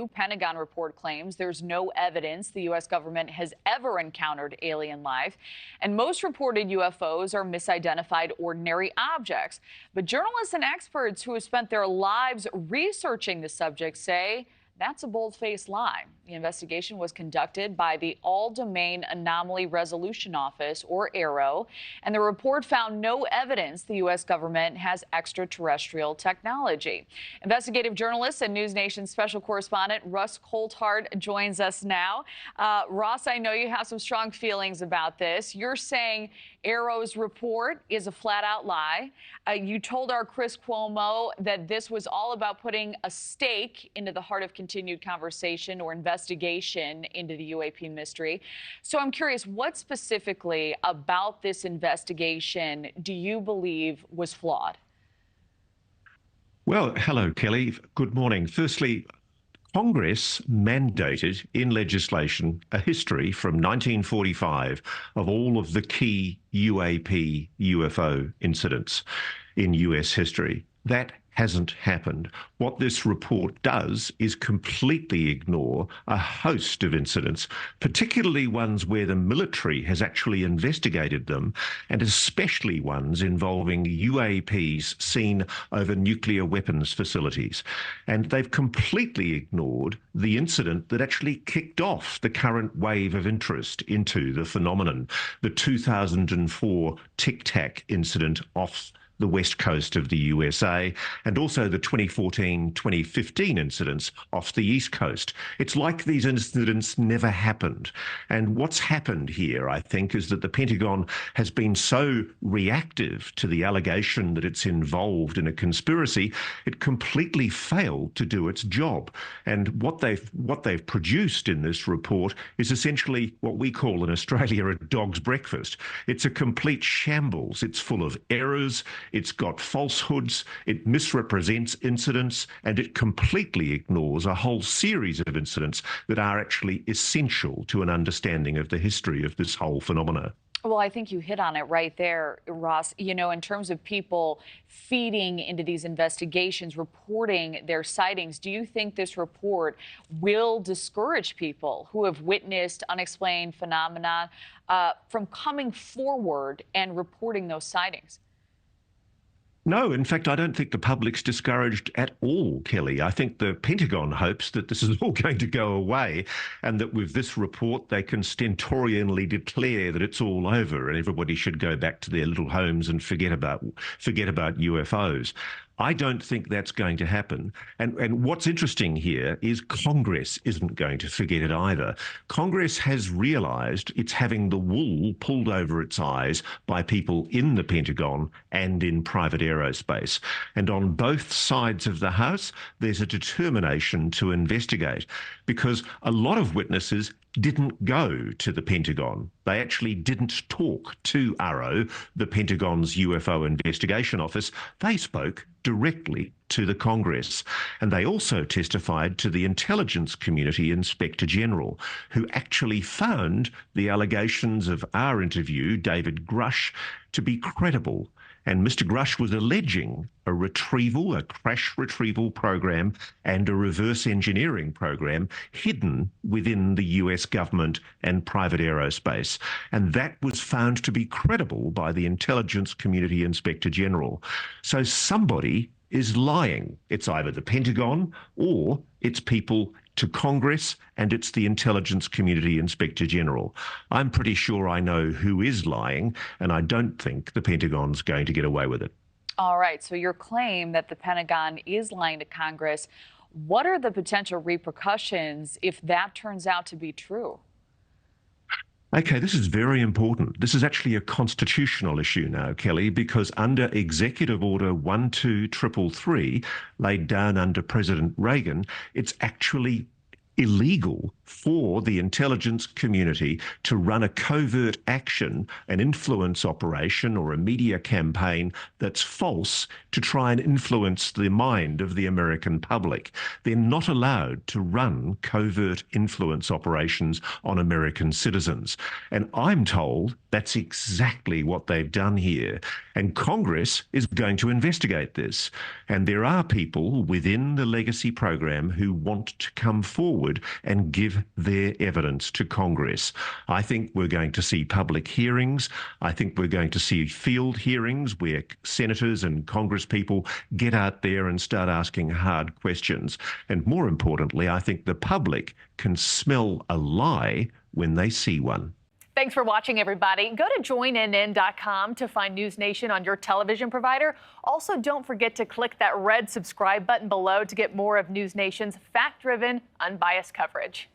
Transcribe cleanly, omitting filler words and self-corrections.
Pentagon report claims there's no evidence the U.S. government has ever encountered alien life, and most reported UFOs are misidentified ordinary objects. But journalists and experts who have spent their lives researching the subject say that's a bold-faced lie. The investigation was conducted by the All-Domain Anomaly Resolution Office, or AARO, and the report found no evidence the U.S. government has extraterrestrial technology. Investigative journalist and NewsNation special correspondent Russ Coulthart joins us now. Ross, I know you have some strong feelings about this. You're saying AARO's report is a flat-out lie. You told our Chris Cuomo that this was all about putting a stake into the heart of continued conversation or investigation into the UAP mystery. So I'm curious, what specifically about this investigation do you believe was flawed? Well, hello, Kelly. Good morning. Firstly, Congress mandated in legislation a history from 1945 of all of the key UAP UFO incidents in US history. That hasn't happened. What this report does is completely ignore a host of incidents, particularly ones where the military has actually investigated them, and especially ones involving UAPs seen over nuclear weapons facilities. And they've completely ignored the incident that actually kicked off the current wave of interest into the phenomenon, the 2004 Tic Tac incident off the west coast of the USA, and also the 2014-2015 incidents off the east coast. It's like these incidents never happened. And what's happened here, I think, is that the Pentagon has been so reactive to the allegation that it's involved in a conspiracy, it completely failed to do its job. And what they've produced in this report is essentially what we call in Australia a dog's breakfast. It's a complete shambles. It's full of errors. It's got falsehoods, it misrepresents incidents, and it completely ignores a whole series of incidents that are actually essential to an understanding of the history of this whole phenomena. Well, I think you hit on it right there, Ross. You know, in terms of people feeding into these investigations, reporting their sightings, do you think this report will discourage people who have witnessed unexplained phenomena from coming forward and reporting those sightings? No, in fact, I don't think the public's discouraged at all, Kelly. I think the Pentagon hopes that this is all going to go away and that with this report they can stentorianly declare that it's all over and everybody should go back to their little homes and forget about UFOs. I don't think that's going to happen. And what's interesting here is Congress isn't going to forget it either. Congress has realized it's having the wool pulled over its eyes by people in the Pentagon and in private aerospace. And on both sides of the House, there's a determination to investigate because a lot of witnesses didn't go to the Pentagon. They actually didn't talk to AARO, the Pentagon's UFO investigation office. They spoke directly to the Congress. And they also testified to the intelligence community inspector general, who actually found the allegations of our interview, David Grush, to be credible. And Mr. Grush was alleging a crash retrieval program and a reverse engineering program hidden within the US government and private aerospace. And that was found to be credible by the Intelligence Community Inspector General. So somebody is lying. It's either the Pentagon or it's people to Congress, and it's the Intelligence Community Inspector General. I'm pretty sure I know who is lying, and I don't think the Pentagon's going to get away with it. All right, so your claim that the Pentagon is lying to Congress, what are the potential repercussions if that turns out to be true? Okay, this is very important. This is actually a constitutional issue now, Kelly, because under Executive Order 12333, laid down under President Reagan, it's actually illegal for the intelligence community to run a covert action, an influence operation or a media campaign that's false to try and influence the mind of the American public. They're not allowed to run covert influence operations on American citizens. And I'm told that's exactly what they've done here. And Congress is going to investigate this. And there are people within the legacy program who want to come forward and give their evidence to Congress. I think we're going to see public hearings. I think we're going to see field hearings where senators and Congress people get out there and start asking hard questions. And more importantly, I think the public can smell a lie when they see one. Thanks for watching, everybody. Go to joinnn.com to find NewsNation on your television provider. Also, don't forget to click that red subscribe button below to get more of NewsNation's fact-driven, unbiased coverage.